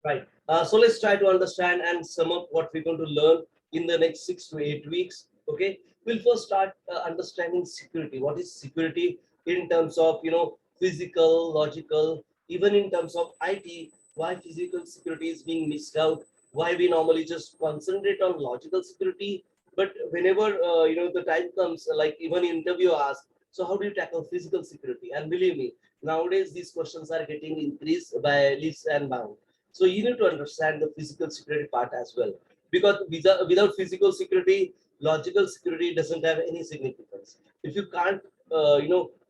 Right. So let's try to understand and sum up what we're going to learn in the next 6 to 8 weeks. Okay. We'll first start understanding security. What is security in terms of, physical, logical, even in terms of IT, why physical security is being missed out, why we normally just concentrate on logical security. But whenever, the time comes, like even interview asks, so how do you tackle physical security? And believe me, nowadays these questions are getting increased by leaps and bounds. So you need to understand the physical security part as well, because without physical security, logical security doesn't have any significance. If you can't,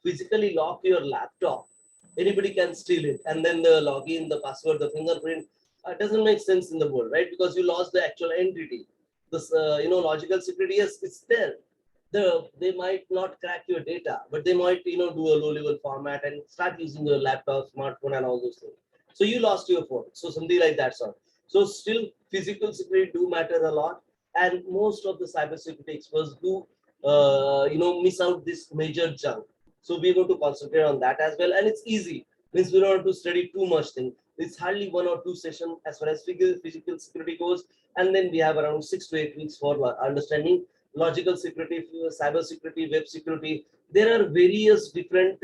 physically lock your laptop, anybody can steal it, and then the login, the password, the fingerprint doesn't make sense in the world, right? Because you lost the actual entity. This, logical security, yes, it's there. They might not crack your data, but they might, do a low-level format and start using your laptop, smartphone, and all those things. So you lost your phone. So something like that sort. So still physical security do matter a lot. And most of the cybersecurity experts do miss out this major chunk. So we're going to concentrate on that as well. And it's easy. Means we don't have to study too much thing. It's hardly 1 or 2 sessions as far as physical security goes. And then we have around 6 to 8 weeks for understanding logical security, cyber security, web security. There are various different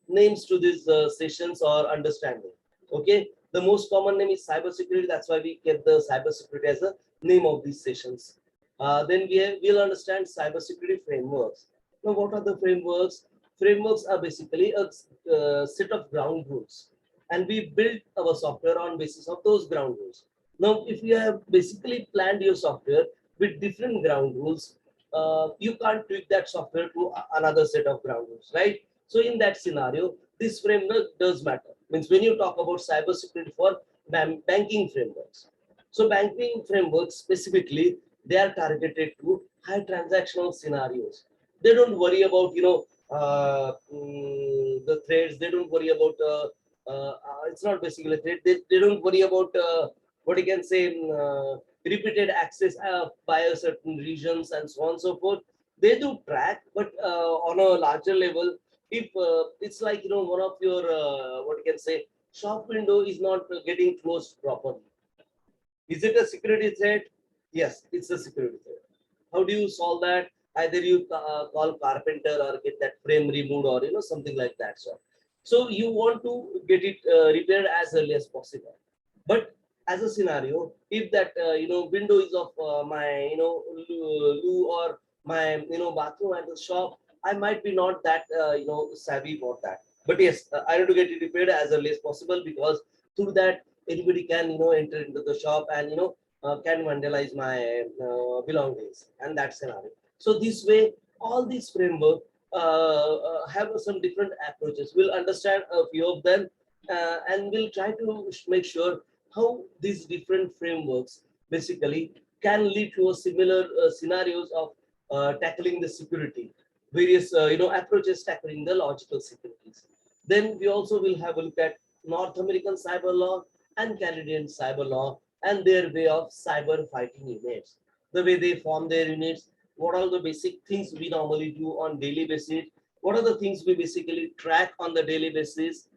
names to these sessions or understanding. Okay, the most common name is cybersecurity. That's why we get the cybersecurity as a name of these sessions. Then we'll understand cybersecurity frameworks. Now, what are the frameworks? Frameworks are basically a set of ground rules, and we build our software on basis of those ground rules. Now, if you have basically planned your software with different ground rules, you can't tweak that software to another set of ground rules, right? So in that scenario, this framework does matter. Means when you talk about cybersecurity for banking frameworks. So banking frameworks specifically, they are targeted to high transactional scenarios. They don't worry about the threads. They don't worry about it's not basically a thread. They don't worry about what you can say repeated access by a certain regions and so on and so forth. They do track, but on a larger level, if it's like one of your what you can say shop window is not getting closed properly, is it a security threat? Yes, it's a security threat. How do you solve that? Either you call carpenter or get that frame removed or something like that. So you want to get it repaired as early as possible. But as a scenario, if that window is of my loo or my bathroom and the shop, I might be not that savvy about that. But yes, I need to get it repaired as early as possible, because through that anybody can enter into the shop and can vandalize my belongings and that scenario. So this way, all these framework have some different approaches. We'll understand a few of them, and we'll try to make sure how these different frameworks basically can lead to a similar scenarios of tackling the security, various approaches tackling the logical securities. Then we also will have a look at North American cyber law and Canadian cyber law and their way of cyber fighting units, the way they form their units, what are the basic things we normally do on daily basis, what are the things we basically track on the daily basis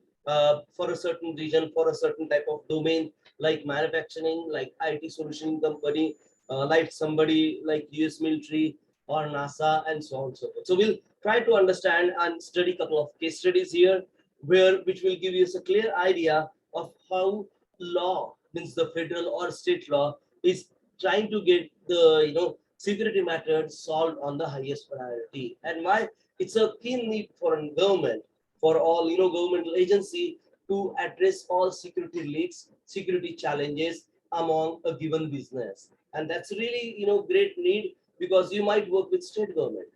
for a certain region, for a certain type of domain, like manufacturing, like IT solution company, like somebody like US military or NASA, and so on and so forth. So we'll try to understand and study a couple of case studies here, which will give us a clear idea of how law, means the federal or state law, is trying to get the security matters solved on the highest priority, and why it's a keen need for a government, for all governmental agency, to address all security leaks, security challenges among a given business. And that's really great need, because you might work with state government,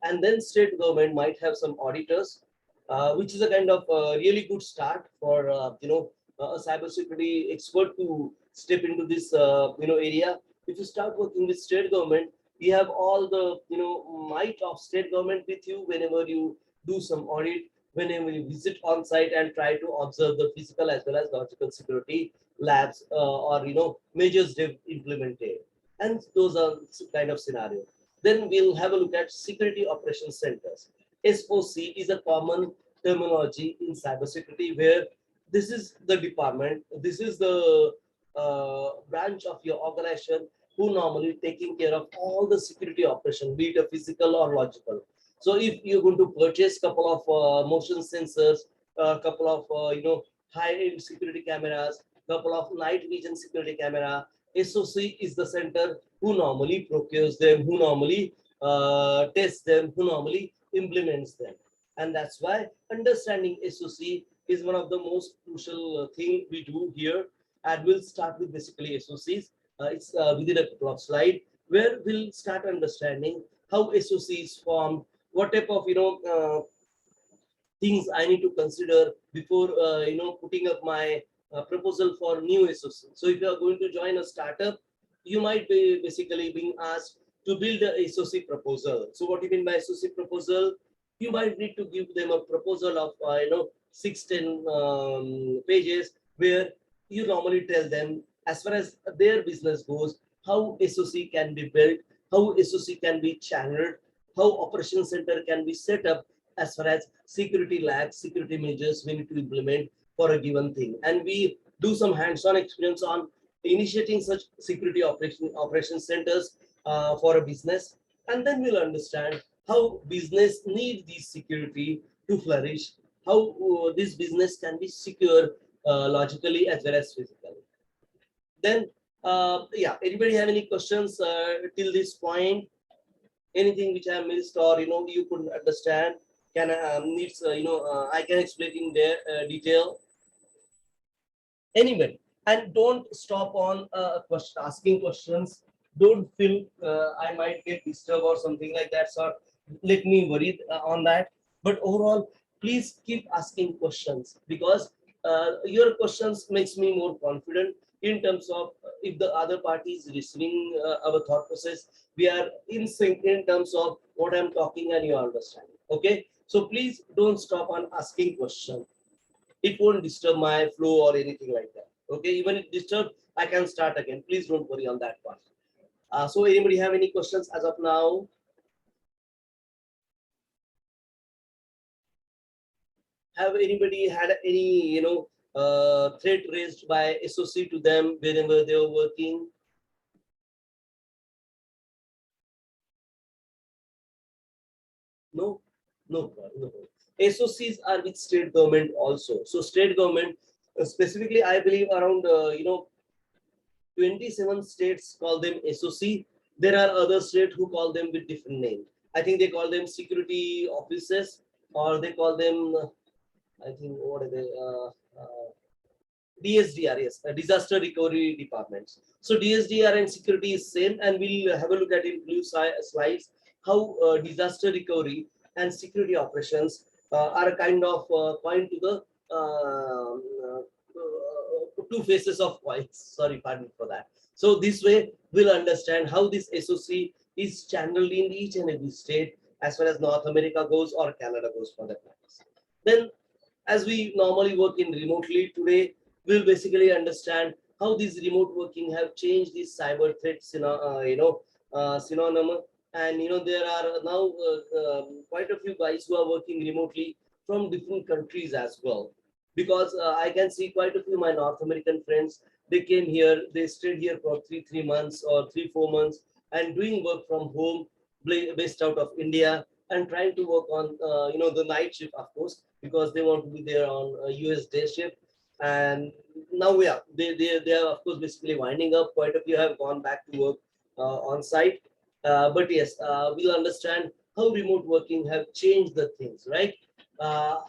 and then state government might have some auditors, which is a kind of really good start for a cybersecurity expert to step into this area. If you start working with state government, you have all the might of state government with you whenever you do some audit, whenever you visit on site and try to observe the physical as well as logical security labs or measures they've implemented, and those are kind of scenarios. Then we'll have a look at security operations centers. SOC is a common terminology in cybersecurity, where this is the department, this is the branch of your organization who normally taking care of all the security operation, be it a physical or logical. So if you're going to purchase couple of motion sensors, a couple of high-end security cameras, couple of night vision security camera, SOC is the center who normally procures them, who normally tests them, who normally implements them. And that's why understanding SOC is one of the most crucial thing we do here. And we'll start with basically SOCs. It's within a couple of slides where we'll start understanding how SOC is formed, what type of things I need to consider before putting up my proposal for new SOC. So if you are going to join a startup, you might be basically being asked to build a SOC proposal. So what do you mean by SOC proposal? You might need to give them a proposal of 6-10 pages where you normally tell them as far as their business goes, how SOC can be built, how SOC can be channeled, how operation center can be set up as far as security labs, security measures we need to implement for a given thing. And we do some hands-on experience on initiating such security operation centers for a business. And then we'll understand how business need this security to flourish, how this business can be secure logically as well as physically. Then, yeah, anybody have any questions till this point? Anything which I missed or you couldn't understand? Can needs I can explain in there detail. Anybody, and don't stop on asking questions. Don't feel I might get disturbed or something like that. So let me worry on that. But overall, please keep asking questions because your questions makes me more confident in terms of if the other party is listening our thought process, we are in sync in terms of what I'm talking and you understand. Okay, so please don't stop on asking questions. It won't disturb my flow or anything like that. Okay, even if disturbed, I can start again. Please don't worry on that part. So anybody have any questions as of now? Have anybody had any threat raised by SOC to them whenever they were working? No, no problem. No problem. SOCs are with state government also. So state government, specifically, I believe around 27 states call them SOC. There are other states who call them with different names. I think they call them security officers, or they call them, I think, what are they? DSDR, yes, disaster recovery departments. So DSDR and security is same, and we'll have a look at in blue slides how disaster recovery and security operations are a kind of point to the two faces of coins. Sorry, pardon for that. So this way we'll understand how this SOC is channeled in each and every state as far as North America goes or Canada goes for that matter. Then as we normally work in remotely today, we'll basically understand how these remote working have changed these cyber threats, synonym. And there are now quite a few guys who are working remotely from different countries as well. Because I can see quite a few of my North American friends. They came here, they stayed here for three months or 3-4 months, and doing work from home, based out of India, and trying to work on the night shift, of course, because they want to be there on a US day shift. And now, yeah, they are of course basically winding up. Quite a few have gone back to work on site. But yes, we'll understand how remote working have changed the things, right?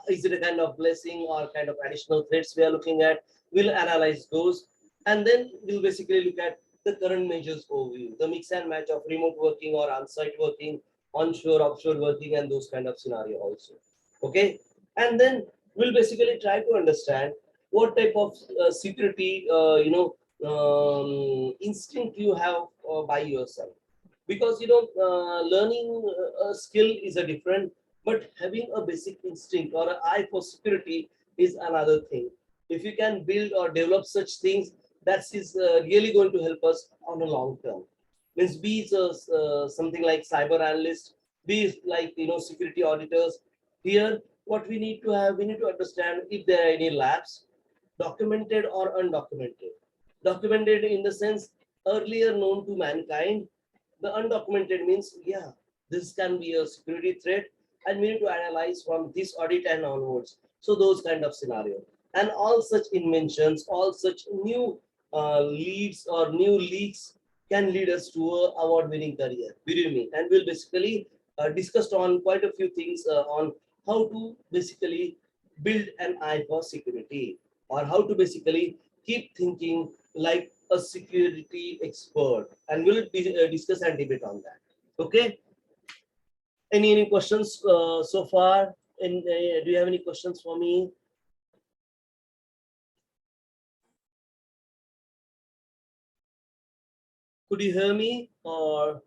Is it a kind of blessing or kind of additional threats we are looking at? We'll analyze those, and then we'll basically look at the current measures overview, the mix and match of remote working or on-site working, onshore, offshore working, and those kind of scenario also. Okay, and then we'll basically try to understand what type of security instinct you have by yourself, because learning a skill is a different, but having a basic instinct or an eye for security is another thing. If you can build or develop such things, that is really going to help us on a long term. Means be it something like cyber analyst, be it like security auditors. Here what we need to have, we need to understand if there are any labs, documented or undocumented. Documented in the sense earlier known to mankind. The undocumented means, yeah, this can be a security threat and we need to analyze from this audit and onwards. So those kind of scenario. And all such inventions, all such new leads or new leaks can lead us to a award-winning career, believe me. And we'll basically discussed on quite a few things on how to basically build an eye for security, or how to basically keep thinking like a security expert, and we'll discuss and debate on that. Okay, any questions so far? And do you have any questions for me? Could you hear me? Or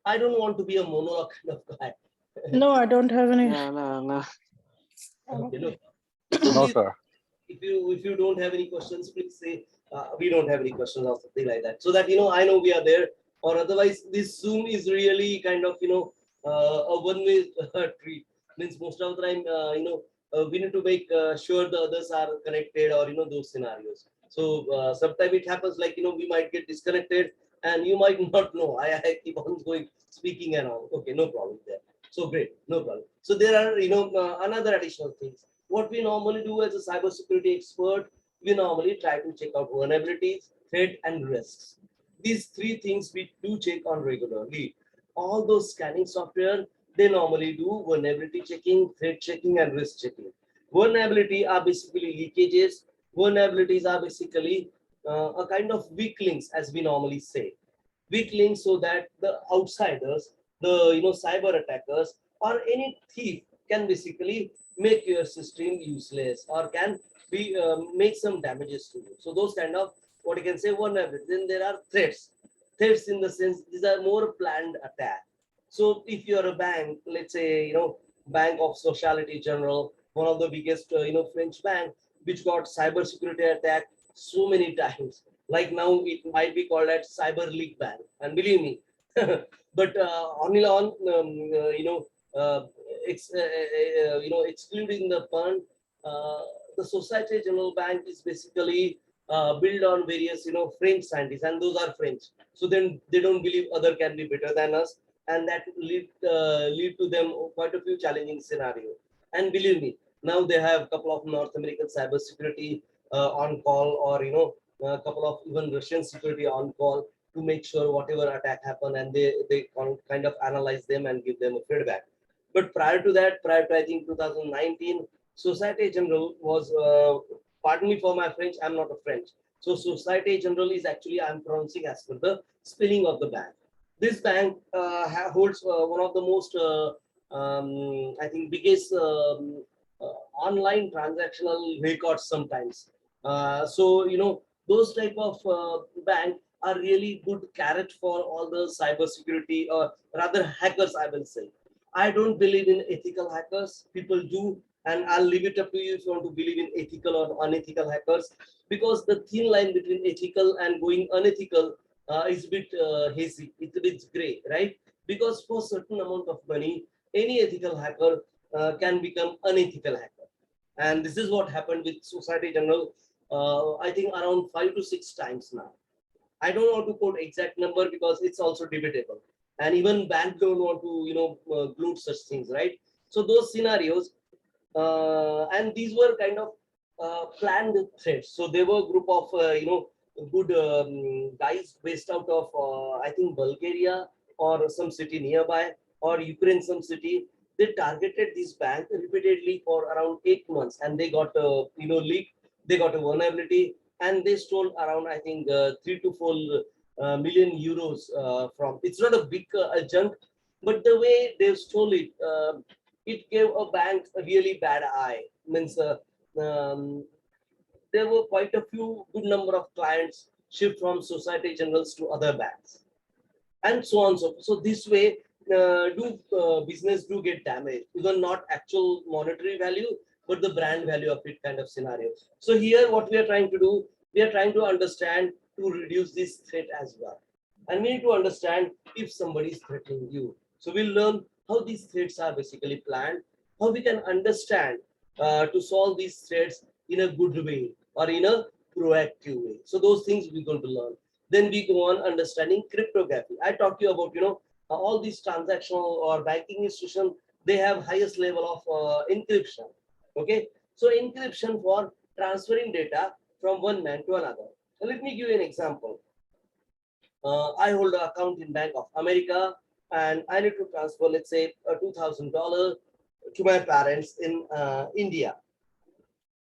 I don't want to be a monologue kind of guy. No, I don't have any. No. Okay, no. No, So please, sir. if you don't have any questions, please say we don't have any questions or something like that, so that I know we are there. Or otherwise, this Zoom is really kind of a one-way tree. Means most of the time, we need to make sure the others are connected, or those scenarios. So sometimes it happens like we might get disconnected, and you might not know. I keep on going speaking and all. Okay, no problem there. So great, no problem. So there are another additional things. What we normally do as a cybersecurity expert, we normally try to check out vulnerabilities, threat, and risks. These three things we do check on regularly. All those scanning software, they normally do vulnerability checking, threat checking, and risk checking. Vulnerability are basically leakages. Vulnerabilities are basically a kind of weak links, as we normally say. Weak links so that the outsiders, the cyber attackers, or any thief can basically make your system useless, or can be make some damages to you. So those kind of, what you can say, vulnerabilities. Then there are threats. Threats in the sense these are more planned attack. So if you're a bank, let's say Bank of Sociality General, one of the biggest French bank, which got cyber security attack so many times. Like now it might be called at cyber league bank, and believe me. But only on uh, excluding the fund, uh, the Societe General Bank is basically built on various French scientists, and those are French. So then they don't believe other can be better than us, and that lead to them quite a few challenging scenarios. And believe me, now they have a couple of North American cybersecurity on call, or a couple of even Russian security on call to make sure whatever attack happen, and they kind of analyze them and give them a feedback. But prior to that, prior to I think 2019, Societe General was, pardon me for my French, I'm not a French. So Societe General is actually, I'm pronouncing as per the spelling of the bank. This bank holds one of the most, I think, biggest online transactional records sometimes. So those type of bank are really good carrot for all the cyber security, or rather hackers, I will say. I don't believe in ethical hackers. People do, and I'll leave it up to you if you want to believe in ethical or unethical hackers, because the thin line between ethical and going unethical is a bit hazy. It's a bit gray, right? Because for certain amount of money, any ethical hacker can become unethical hacker, and this is what happened with Society General. I think around 5 to 6 times now. I don't want to quote exact number because it's also debatable, and even bank don't want to glue such things, right? So those scenarios, and these were kind of planned threats. So they were a group of good guys based out of I think Bulgaria or some city nearby, or Ukraine, some city. They targeted this bank repeatedly for around 8 months, and they got leaked. They got a vulnerability, and they stole around I think 3 to 4 million euros from. It's not a big chunk, but the way they stole it, it gave a bank a really bad eye. Means um, there were quite a few good number of clients shift from Society Generals to other banks, and so on. So this way, do business do get damaged, even not actual monetary value, but the brand value of it kind of scenario. So here, what we are trying to do, we are trying to understand to reduce this threat as well, and we need to understand if somebody is threatening you. So we'll learn how these threats are basically planned, how we can understand to solve these threats in a good way. or in a proactive way. So those things we're going to learn. Then we go on understanding cryptography. I talked to you about, all these transactional or banking institutions, they have highest level of encryption. Okay, so encryption for transferring data from one man to another. So let me give you an example. I hold an account in Bank of America, and I need to transfer, let's say, $2,000 to my parents in India.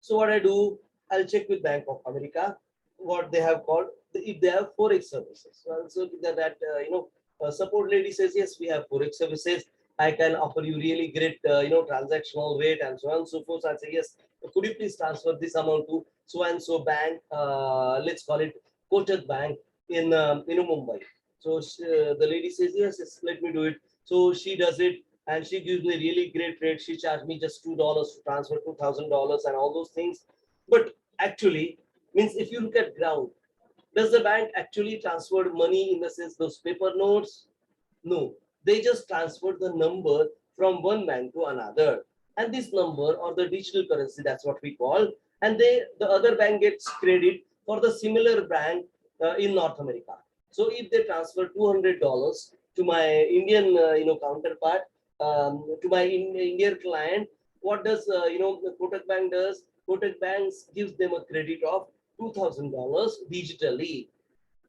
So what I do, I'll check with Bank of America what they have called, if they have forex services. So also that support lady says yes, we have forex services. I can offer you really great transactional rate and so on and so forth. I say yes. Could you please transfer this amount to so and so bank? Let's call it Kotak Bank in Mumbai. So the lady says yes, yes, let me do it. So she does it, and she gives me really great rate. She charged me just $2 to transfer $2,000 and all those things. But actually, means if you look at ground, does the bank actually transferred money in the sense those paper notes? No, they just transferred the number from one bank to another, and this number or the digital currency, that's what we call, and the other bank gets credit for the similar bank in North America. So if they transfer $200 to my Indian counterpart, to my Indian client, what does the Kotak Bank does? Kotak Banks gives them a credit of $2,000 digitally,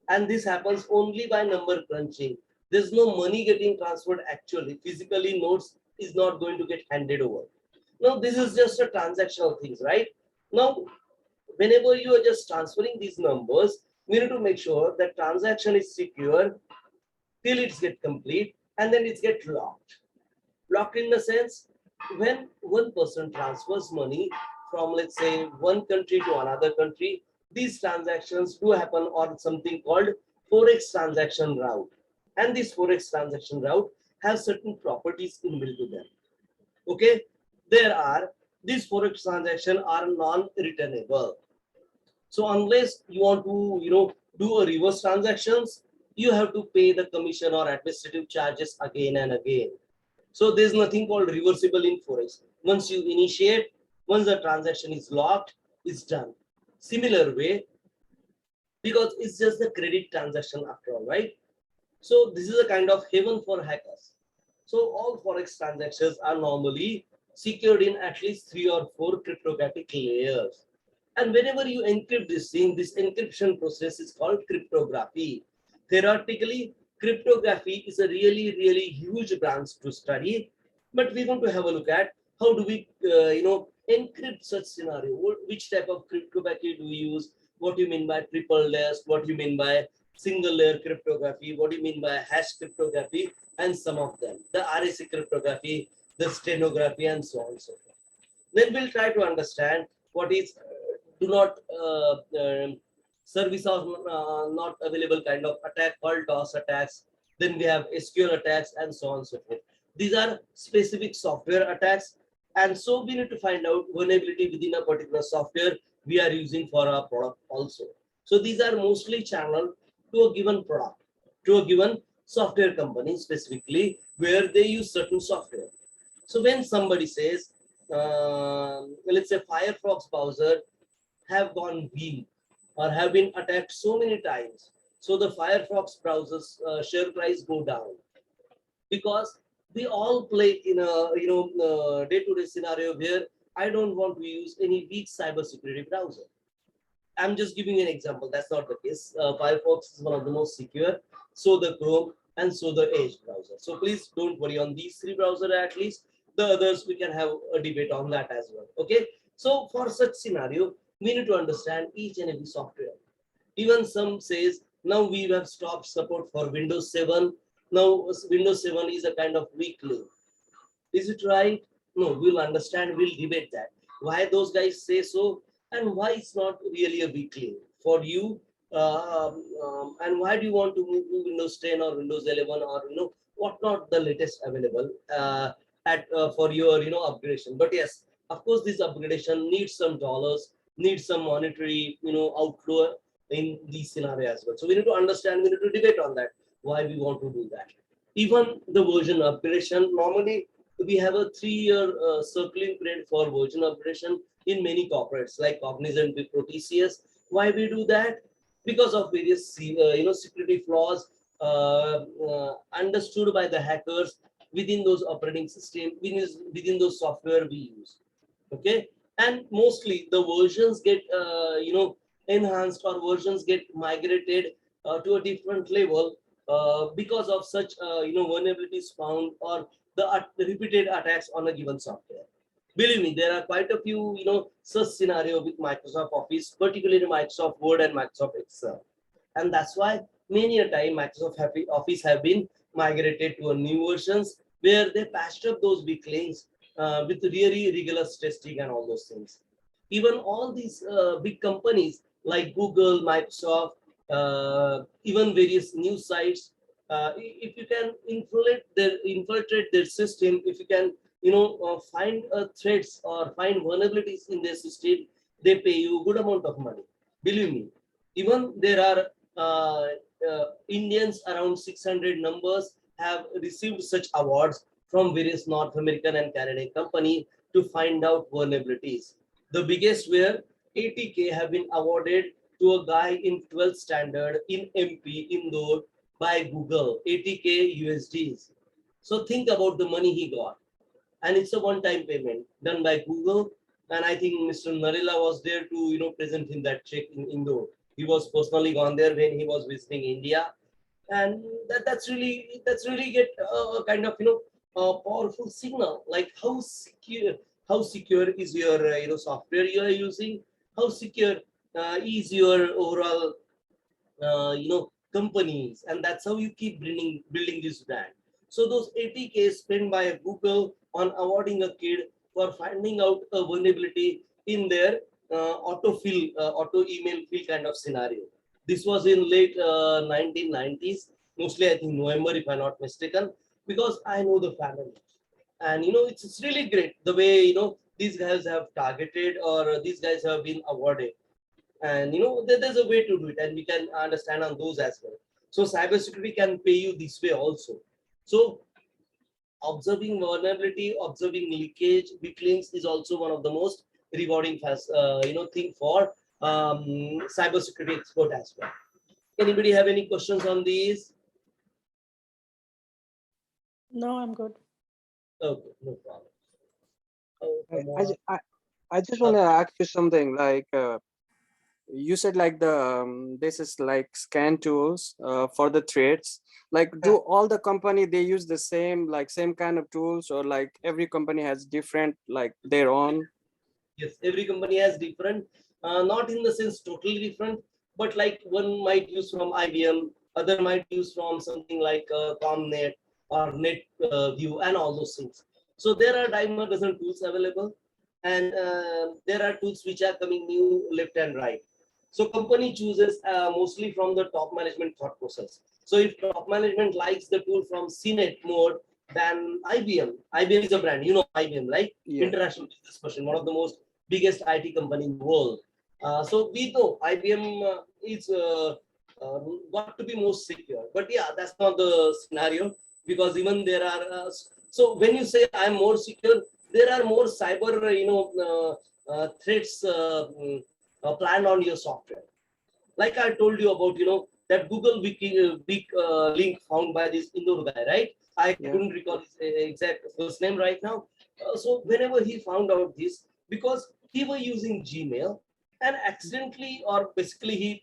and this happens only by number crunching. There's no money getting transferred actually. Physically, notes is not going to get handed over. Now, this is just a transactional things, right? Now, whenever you are just transferring these numbers, we need to make sure that transaction is secure till it's get complete, and then it's get locked. Locked in the sense, when one person transfers money from, let's say, one country to another country, these transactions do happen on something called forex transaction route, and this forex transaction route has certain properties inbuilt to them. Okay, there are, these forex transactions are non-returnable. So unless you want to do a reverse transactions, you have to pay the commission or administrative charges again and again. So there's nothing called reversible in forex. Once you initiate, once the transaction is locked, it's done. Similar way, because it's just the credit transaction after all, right? So this is a kind of haven for hackers. So all forex transactions are normally secured in at least 3 or 4 cryptographic layers. And whenever you encrypt this thing, this encryption process is called cryptography. Theoretically, cryptography is a really, really huge branch to study, but we want to have a look at how do we, encrypt such scenario. Which type of cryptography do we use? What do you mean by triple layers? What do you mean by single layer cryptography? What do you mean by hash cryptography? And some of them, the RSA cryptography, the stenography, and so on and so forth. Then we'll try to understand what is do not service or not available kind of attack called DOS attacks. Then we have SQL attacks and so on and so forth. These are specific software attacks, and so we need to find out vulnerability within a particular software we are using for our product also. So these are mostly channeled to a given product, to a given software company specifically, where they use certain software. So when somebody says, let's say Firefox browser have gone weak or have been attacked so many times, so the Firefox browser's share price go down, because we all play in a day-to-day scenario where I don't want to use any weak cybersecurity browser. I'm just giving an example. That's not the case. Firefox is one of the most secure. So the Chrome and so the Edge browser. So please don't worry on these 3 browsers at least. The others we can have a debate on that as well. Okay. So for such scenario, we need to understand each and every software. Even some says now we have stopped support for Windows 7. Now Windows 7 is a kind of weak link. Is it right? No, we'll understand, we'll debate that. Why those guys say so, and why it's not really a weak link for you, and why do you want to move to Windows 10 or Windows 11 or what not the latest available at for your upgradation. But yes, of course, this upgradation needs some dollars, needs some monetary outflow in these scenarios as well. So we need to understand, we need to debate on that, why we want to do that. Even the version upgradation, normally we have a 3-year circling period for version upgradation. in many corporates like Cognizant, Wipro, TCS. Why we do that? Because of various security flaws understood by the hackers within those operating system, within those software we use. Okay, and mostly the versions get enhanced, or versions get migrated to a different level because of such vulnerabilities found, or the repeated attacks on a given software. Believe me, there are quite a few such scenario with Microsoft Office, particularly Microsoft Word and Microsoft Excel. And that's why many a time Microsoft Office have been migrated to a new versions where they patched up those weak links with really rigorous testing and all those things. Even all these big companies like Google, Microsoft, even various news sites, if you can infiltrate their system, if you can find threats or find vulnerabilities in their system, they pay you a good amount of money. Believe me, even there are Indians around 600 numbers have received such awards from various North American and Canadian company to find out vulnerabilities. The biggest were 80K have been awarded to a guy in 12th standard in MP Indore by Google, 80K USDs. So think about the money he got. And it's a one-time payment done by Google. And I think Mr. Narela was there to present him that check in Indore. He was personally gone there when he was visiting India, and that's really get a kind of a powerful signal, like how secure is your software you are using, how secure is your overall companies, and that's how you keep building this brand. So those 80K spent by Google on awarding a kid for finding out a vulnerability in their auto email fill kind of scenario. This was in late 1990s, mostly I think November if I'm not mistaken, because I know the family. And it's really great the way these guys have targeted, or these guys have been awarded. And there's a way to do it, and we can understand on those as well. So cybersecurity can pay you this way also. So observing vulnerability, observing leakage, weak links is also one of the most rewarding thing for cybersecurity expert as well. Anybody have any questions on these? No, I'm good. Okay, no problem. Oh, I, come I, on. ju- I, I just want to ask you something like you said like this is like scan tools for the threads. Like do all the company they use the same kind of tools, or like every company has different like their own? Yes, every company has different, not in the sense totally different, but like one might use from IBM, other might use from something like ComNet or NetView and all those things. So there are dozen tools available, and there are tools which are coming new left and right. So company chooses mostly from the top management thought process. So if top management likes the tool from CNET mode, then IBM is a brand, IBM, right? Yeah. International Business Machine, one of the most biggest IT company in the world. So we know IBM is got to be most secure. But yeah, that's not the scenario, because even there are. So when you say I'm more secure, there are more cyber, threats planned on your software. Like I told you about, that Google weak link found by this Indore guy, right? I Yeah. couldn't recall his exact first name right now. So whenever he found out this, because he was using Gmail, and accidentally, or basically he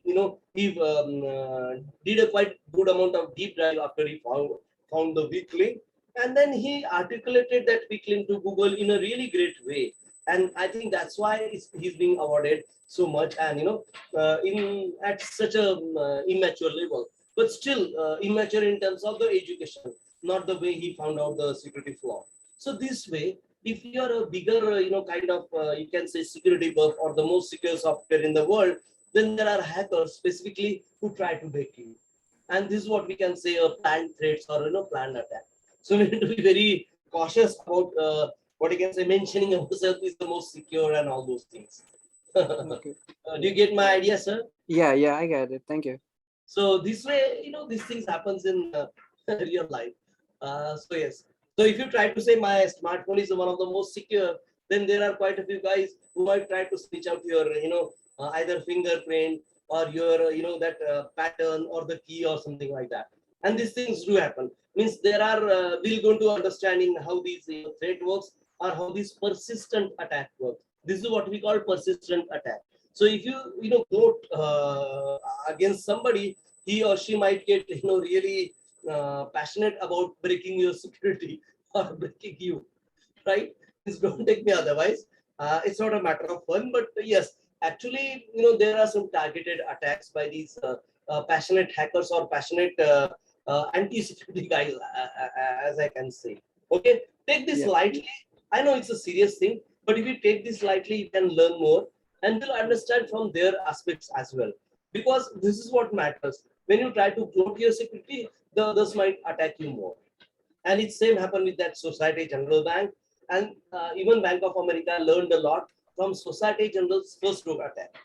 did a quite good amount of deep dive after he found the weak link, and then he articulated that weak link to Google in a really great way. And I think that's why he's being awarded so much, and in at such a immature level, but still immature in terms of the education, not the way he found out the security flaw. So this way, if you are a bigger, kind of, you can say security buff, or the most secure software in the world, then there are hackers specifically who try to break you. And this is what we can say a planned threats, or planned attack. So we need to be very cautious about what you can say mentioning ourselves is the most secure and all those things. Okay. Do you get my idea, sir? Yeah, I get it. Thank you. So this way, these things happens in real life. So yes. So if you try to say my smartphone is one of the most secure, then there are quite a few guys who might try to snitch out your, either fingerprint or your, that pattern or the key or something like that. And these things do happen. Means there are, we'll go into understanding how these threat works or how this persistent attack works. This is what we call persistent attack. So if you, vote against somebody, he or she might get, really passionate about breaking your security or breaking you, right? Please don't take me otherwise. It's not a matter of fun, but yes, actually, there are some targeted attacks by these passionate hackers or passionate anti-security guys, as I can say. Okay, take this Yeah. lightly. I know it's a serious thing, but if you take this lightly, you can learn more and you'll understand from their aspects as well. Because this is what matters. When you try to promote your security, the others might attack you more. And it same happened with that Society General Bank. And even Bank of America learned a lot from Society General's first group attack.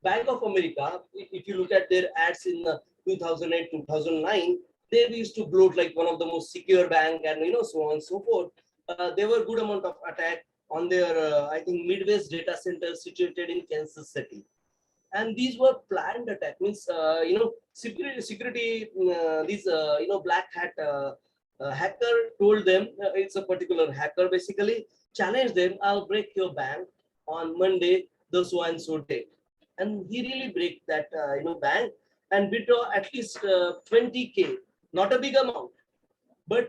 Bank of America, if you look at their ads in 2008, 2009, they used to gloat like one of the most secure bank and so on and so forth. There were good amount of attack on their, I think, Midwest data center situated in Kansas City. And these were planned attack, means, security these, black hat hacker told them, it's a particular hacker basically, challenged them, I'll break your bank on Monday, the so and so date. And he really break that, bank and withdraw at least 20K, not a big amount, but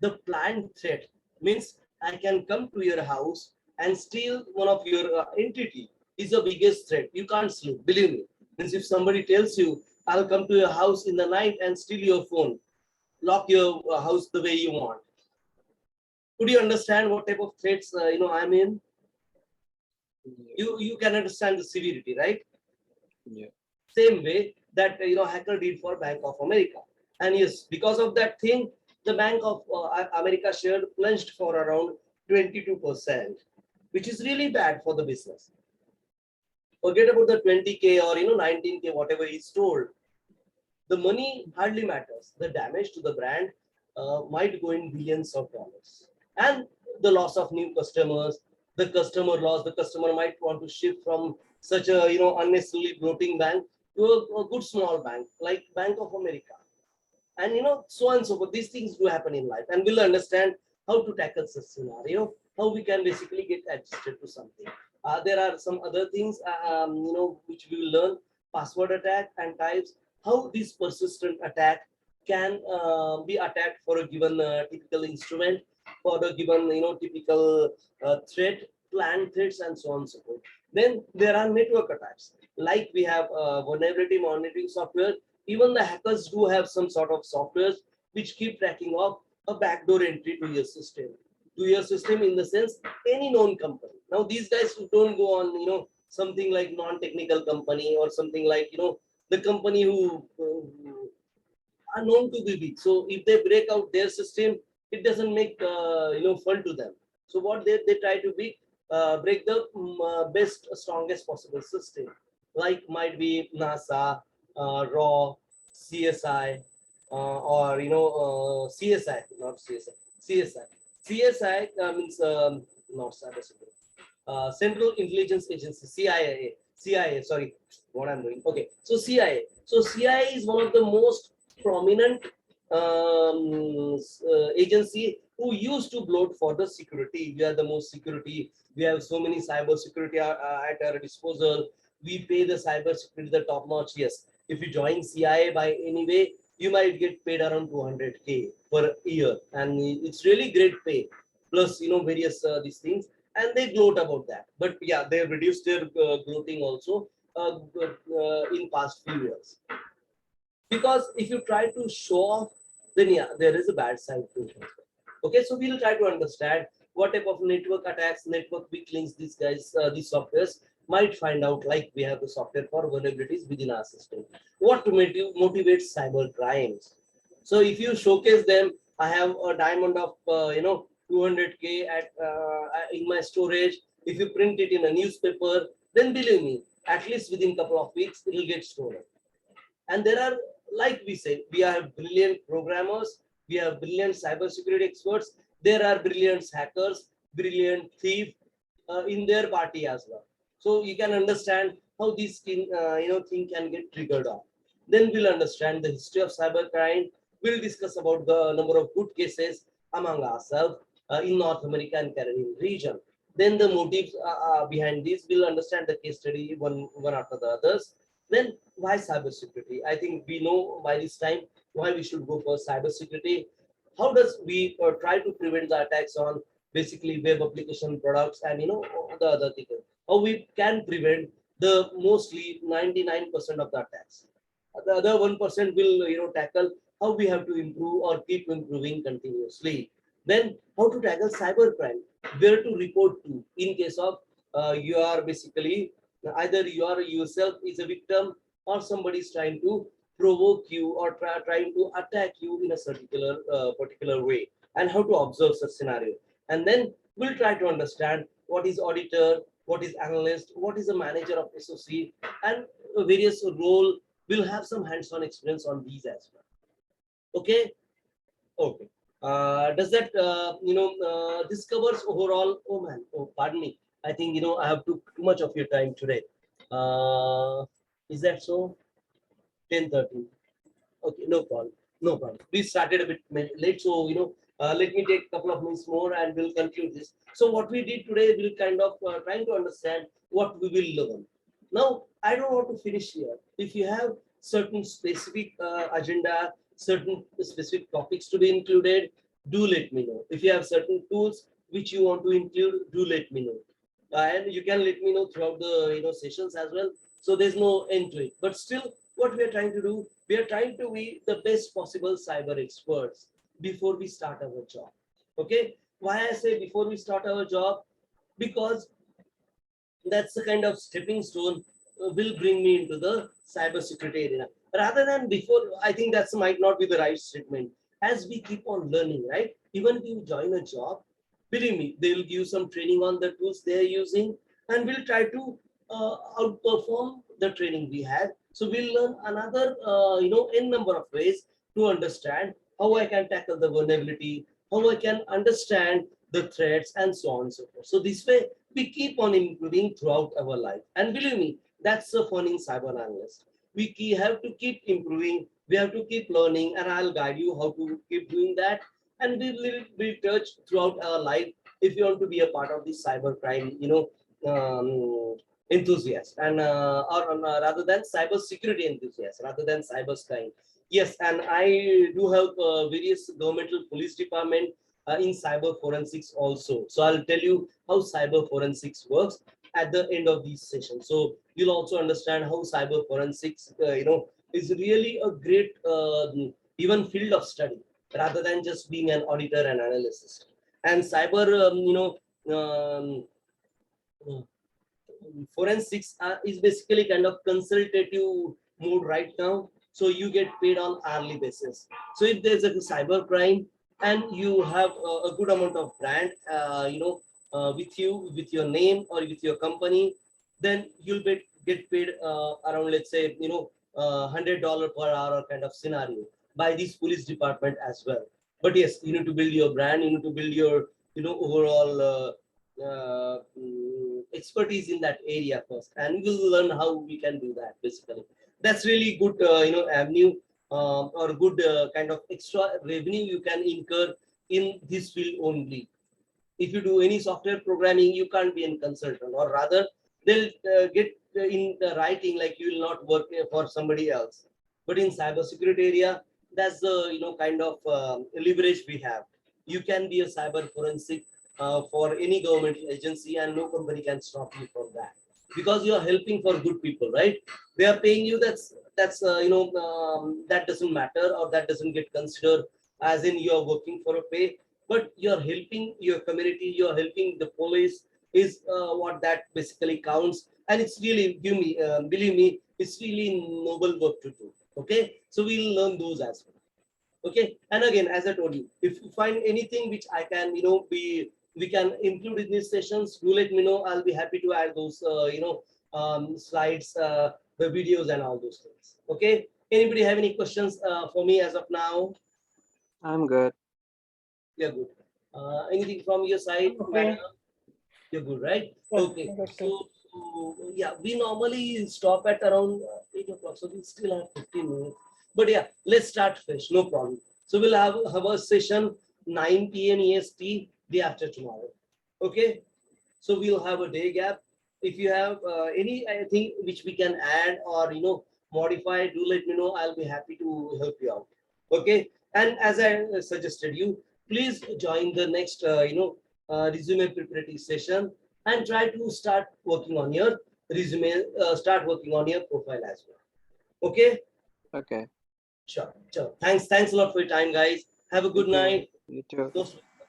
the planned threat means I can come to your house and steal one of your entity is the biggest threat. You can't sleep, believe me. Means if somebody tells you, I'll come to your house in the night and steal your phone, lock your house the way you want. Could you understand what type of threats I'm in? You can understand the severity, right? Yeah. Same way that hacker did for Bank of America. And yes, because of that thing, the Bank of America share plunged for around 22%, which is really bad for the business. Forget about the 20K or 19K, whatever is told. The money hardly matters. The damage to the brand might go in billions of dollars. And the loss of new customers, the customer loss, the customer might want to shift from such a unnecessarily bloating bank to a good small bank like Bank of America. And so on and so forth. These things do happen in life, and we'll understand how to tackle such scenario, how we can basically get adjusted to something. There are some other things which we will learn: password attack and types, how this persistent attack can be attacked for a given typical instrument, for a given typical threat, planned threats, and so on and so forth. Then there are network attacks, like we have vulnerability monitoring software. Even the hackers do have some sort of softwares which keep tracking of a backdoor entry to your system. To your system in the sense, any known company. Now these guys don't go on, something like non-technical company or something like, the company who are known to be big. So if they break out their system, it doesn't make, fun to them. So what they try to be, break the best, strongest possible system. Like might be NASA, raw, CSI, or CSI, not CSI, CSI. CSI means not cybersecurity. Central Intelligence Agency, CIA. CIA. Sorry, what I'm doing. Okay, so CIA. So CIA is one of the most prominent agency who used to bloat for the security. We are the most security. We have so many cyber security at our disposal. We pay the cyber security the top notch. Yes, if you join CIA by any way, you might get paid around 200K per year, and it's really great pay. Plus, various these things, and they gloat about that. But yeah, they have reduced their gloating also in past few years. Because if you try to show off, then yeah, there is a bad side to it. Okay, so we'll try to understand what type of network attacks, network weak links these guys, these softwares might find out, like we have the software for vulnerabilities within our system. What to motivate cyber crimes. So if you showcase them, I have a diamond of 200K at in my storage. If you print it in a newspaper, then believe me, at least within couple of weeks, it will get stolen. And there are, like we say, we have brilliant programmers, we have brilliant cybersecurity experts, there are brilliant hackers, brilliant thieves, in their party as well. So you can understand how this thing, thing can get triggered on. Then we'll understand the history of cybercrime. We'll discuss about the number of good cases among ourselves in North America and Caribbean region. Then the motives behind this, we'll understand the case study one after the others. Then why cybersecurity? I think we know by this time why we should go for cybersecurity. How does we try to prevent the attacks on basically web application products and the other thing? How we can prevent the mostly 99% of the attacks. The other 1% will tackle how we have to improve or keep improving continuously. Then how to tackle cybercrime, where to report to in case of you are basically either you are yourself is a victim or somebody is trying to provoke you or trying to attack you in a particular way, and how to observe such scenario. And then we'll try to understand what is auditor, what is analyst, what is a manager of SOC, and various role. We'll have some hands-on experience on these as well. Okay. Okay. Does that this covers overall? Oh man, oh pardon me. I think I have too much of your time today. Is that so? 10:30. Okay, no problem. No problem. We started a bit late, so let me take a couple of minutes more and we'll conclude this. So what we did today, we'll kind of trying to understand what we will learn. Now, I don't want to finish here. If you have certain specific agenda, certain specific topics to be included, do let me know. If you have certain tools which you want to include, do let me know. And you can let me know throughout the sessions as well. So there's no end to it. But still, what we are trying to do, we are trying to be the best possible cyber experts before we start our job. Okay, why I say before we start our job? Because that's the kind of stepping stone will bring me into the cybersecurity arena rather than before. I think that's might not be the right statement. As we keep on learning, right, even if you join a job, believe me, they will give some training on the tools they're using, and we'll try to outperform the training we had. So we'll learn another n number of ways to understand how I can tackle the vulnerability, how I can understand the threats, and so on and so forth. So this way we keep on improving throughout our life. And believe me, that's the fun in cyber analyst. We have to keep improving, we have to keep learning, and I'll guide you how to keep doing that. And we will be touched throughout our life if you want to be a part of this cyber crime, enthusiast, and or rather than cyber security enthusiast, rather than cyber crime. Yes, and I do have various governmental police department in cyber forensics also. So I'll tell you how cyber forensics works at the end of these sessions. So you'll also understand how cyber forensics, is really a great even field of study rather than just being an auditor and analyst. And cyber, forensics is basically kind of consultative mode right now. So you get paid on hourly basis. So if there's a cyber crime and you have a good amount of brand, with you, with your name or with your company, then you'll get paid around, let's say, $100 per hour kind of scenario by this police department as well. But yes, you need to build your brand, you need to build your, overall expertise in that area first, and we'll learn how we can do that. Basically, that's really good, avenue or good kind of extra revenue you can incur in this field only. If you do any software programming, you can't be a consultant, or rather, they'll get in the writing like you will not work for somebody else. But in cybersecurity area, that's the kind of leverage we have. You can be a cyber forensic for any government agency, and no company can stop you from that because you are helping for good people, right? They are paying you. That's that doesn't matter, or that doesn't get considered as in you are working for a pay, but you're helping your community, you're helping the police is what that basically counts. And it's really, believe me, it's really noble work to do. Okay, so we'll learn those as well. Okay, and again, as I told you, if you find anything which I can we can include in these sessions, do let me know. I'll be happy to add those slides, the videos, and all those things. Okay, anybody have any questions for me as of now? I'm good. Yeah, good. Anything from your side, Okay. madam? You're good, right? Yeah, Okay. I'm good too. So, yeah, we normally stop at around 8 o'clock. So we still have 15 minutes. But yeah, let's start fresh. No problem. So we'll have a session 9 p.m. EST day after tomorrow. Okay. So we'll have a day gap. If you have any anything which we can add or modify, do let me know. I'll be happy to help you out. Okay. And as I suggested you, please join the next resume preparatory session and try to start working on your resume. Start working on your profile as well. Okay. Okay. Sure. Sure. Thanks a lot for your time, guys. Have a You good too. night. You too.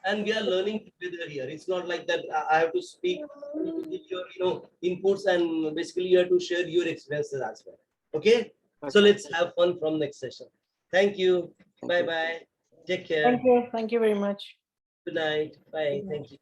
And we are learning together here. It's not like that I have to speak, you have to give your inputs, and basically you have to share your experiences as well. Okay. So Okay. let's have fun from next session. Thank you. Thank Bye you. bye. Take care. Thank you very much. Good night. Bye. Good night. Thank you.